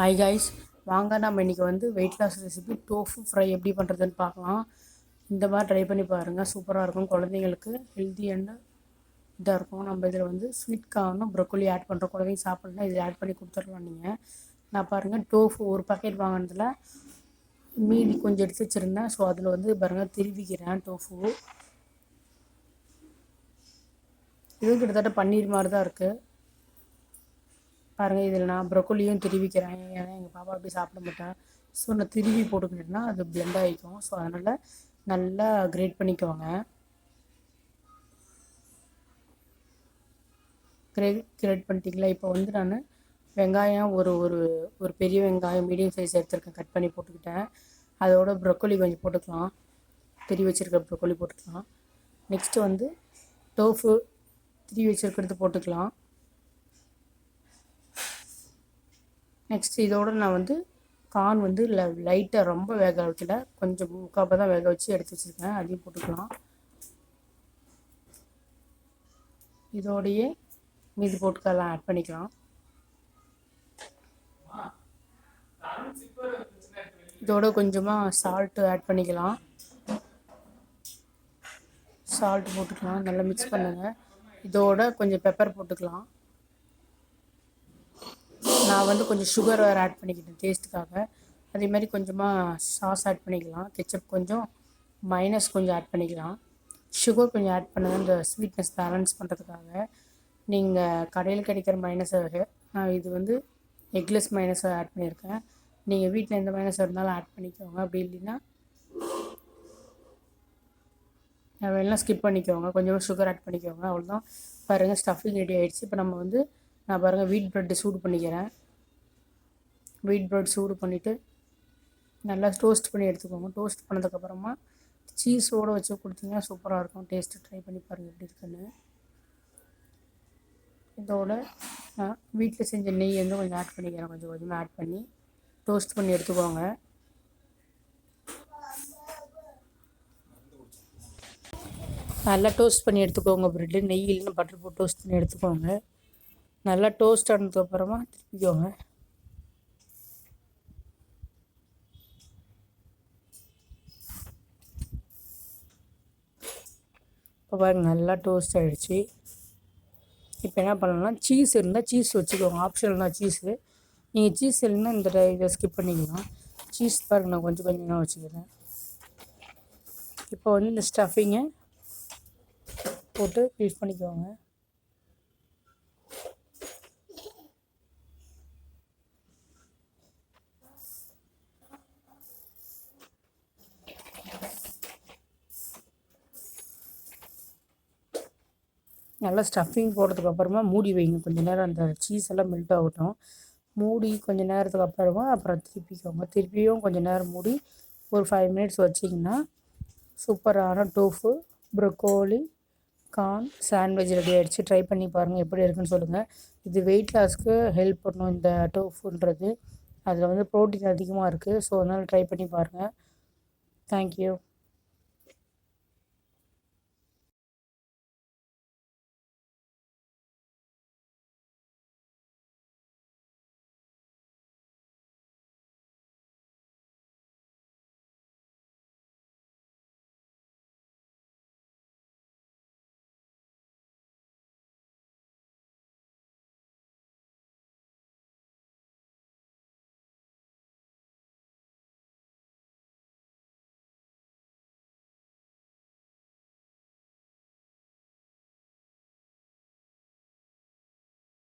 Hi guys, வாங்க நம்ம இன்றைக்கி வந்து weight loss recipe tofu fry எப்படி பண்ணுறதுன்னு பார்க்கலாம். இந்த மாதிரி ட்ரை பண்ணி பாருங்கள், சூப்பராக இருக்கும். குழந்தைங்களுக்கு ஹெல்த்தி அண்ட் இதாக இருக்கும். நம்ம இதில் வந்து ஸ்வீட் கார்னும் ப்ரொக்கோலி ஆட் பண்ணுறோம். குழந்தைங்க சாப்பிட்ணுன்னா இதில் ஆட் பண்ணி கொடுத்துடலாம். நீங்கள் நான் பாருங்கள், டோஃபு ஒரு பாக்கெட் வாங்கினதில் மீதி கொஞ்சம் எடுத்து வச்சுருந்தேன். ஸோ அதில் வந்து பாருங்கள் திருவிக்கிறேன் டோஃபு. இதுவும் கிட்டத்தட்ட பன்னீர் மாதிரி தான் இருக்குது. பாருங்கள், இதில் நான் ப்ரொக்கோலியும் திருவிக்கிறேன். ஏன்னா எங்கள் பாப்பா அப்படி சாப்பிட மாட்டேன். ஸோ நான் திருவி போட்டுக்கிட்டேன்னா அது பிளெண்ட் ஆகிக்கும். ஸோ அதனால் நல்லா கிரேட் பண்ணிக்கோங்க. கிரேட் பண்ணிட்டீங்களா? இப்போ வந்து நான் வெங்காயம் ஒரு ஒரு ஒரு பெரிய வெங்காயம் மீடியம் சைஸ் எடுத்துருக்கேன், கட் பண்ணி போட்டுக்கிட்டேன். அதோட ப்ரொக்கோலி கொஞ்சம் போட்டுக்கலாம், திருவி வச்சுருக்க ப்ரொக்கோலி போட்டுக்கலாம். நெக்ஸ்ட்டு வந்து டோஃபு திருவி வச்சுருக்கிறது போட்டுக்கலாம். நெக்ஸ்ட் இதோடு நான் வந்து கார்ன் வந்து லைட்டாக ரொம்ப வேக வைக்கல, கொஞ்சம் முக்காப்போ தான் வேக வச்சு எடுத்து வச்சுருக்கேன். அதையும் போட்டுக்கலாம். இதோடையே மீதி போட்டுக்கலாம் ஆட் பண்ணிக்கலாம். இதோட கொஞ்சமாக சால்ட்டு ஆட் பண்ணிக்கலாம். சால்ட் போட்டுக்கலாம், நல்லா மிக்ஸ் பண்ணுங்கள். இதோட கொஞ்சம் பெப்பர் போட்டுக்கலாம். நான் வந்து கொஞ்சம் சுகர் வேறு ஆட் பண்ணிக்கிட்டேன் டேஸ்ட்டுக்காக. அதே மாதிரி கொஞ்சமாக சாஸ் ஆட் பண்ணிக்கலாம். கெச்சப் கொஞ்சம், மைனஸ் கொஞ்சம் ஆட் பண்ணிக்கலாம். சுகர் கொஞ்சம் ஆட் பண்ணுங்கள், இந்த ஸ்வீட்னஸ் பேலன்ஸ் பண்ணுறதுக்காக. நீங்கள் கடையில் கிடைக்கிற மைனஸை நான் இது வந்து எக்லெஸ் மைனஸை ஆட் பண்ணியிருக்கேன். நீங்கள் வீட்டில் எந்த மைனஸ் இருந்தாலும் ஆட் பண்ணிக்கோங்க. அப்படி இல்லைன்னா வேணால் ஸ்கிப் பண்ணிக்கோங்க. கொஞ்சமாக சுகர் ஆட் பண்ணிக்கோங்க. அவ்வளோதான். பாருங்கள், ஸ்டஃபிங் ரெடி ஆகிடுச்சு. இப்போ நம்ம வந்து நான் பாருங்கள் வீட் ப்ரெட்டு சூடு பண்ணிக்கிறேன். வீட் ப்ரெட் சூடு பண்ணிவிட்டு நல்லா டோஸ்ட் பண்ணி எடுத்துக்கோங்க. டோஸ்ட் பண்ணதுக்கப்புறமா சீஸோடு வச்சு கொடுத்தீங்கன்னா சூப்பராக இருக்கும். டேஸ்ட்டு ட்ரை பண்ணி பாருங்கள் எப்படி இருக்குன்னு. இதோட நான் வீட்டில் செஞ்ச நெய் வந்து கொஞ்சம் ஆட் பண்ணிக்கிறேன். கொஞ்சம் கொஞ்சமாக ஆட் பண்ணி டோஸ்ட் பண்ணி எடுத்துக்கோங்க. நல்லா டோஸ்ட் பண்ணி எடுத்துக்கோங்க. ப்ரெட்டு நெய் இல்லைன்னா பட்டர் போட்டு டோஸ்ட் பண்ணி எடுத்துக்கோங்க. நல்லா டோஸ்ட் ஆனதுக்கப்புறமா திருப்பிக்கோங்க. இப்போ பாருங்கள், நல்லா டோஸ்ட் ஆகிடுச்சு. இப்போ என்ன பண்ணலாம், சீஸ் இருந்தால் சீஸ் வச்சுக்கோங்க. ஆப்ஷனல் தான் சீஸு. நீங்கள் சீஸ் இல்லைன்னா இந்த இதை ஸ்கிப் பண்ணிக்கலாம். சீஸ் பாருங்கள், நான் கொஞ்சம் கொஞ்சமாக வச்சுக்கிறேன். இப்போ வந்து இந்த ஸ்டஃபிங்கை போட்டு ஃபில் பண்ணிக்கோங்க. நல்லா ஸ்டஃபிங் போடுறதுக்கப்புறமா மூடி வைங்க. கொஞ்சம் நேரம் அந்த சீஸ் எல்லாம் மெல்ட் ஆகட்டும். மூடி கொஞ்சம் நேரத்துக்கு அப்புறமா அப்புறம் திருப்பிக்கோங்க. திருப்பியும் கொஞ்சம் நேரம் மூடி ஒரு 5 மினிட்ஸ் வச்சிங்கன்னா சூப்பரான tofu broccoli corn sandwich ready ஆகிடுச்சு. ட்ரை பண்ணி பாருங்கள், எப்படி இருக்குன்னு சொல்லுங்கள். இது வெயிட் லாஸ்க்கு ஹெல்ப் பண்ணும் இந்த டோஃபுன்றது. அதில் வந்து ப்ரோட்டீன் அதிகமாக இருக்குது. ஸோ அதனால் ட்ரை பண்ணி பாருங்கள். தேங்க்யூ.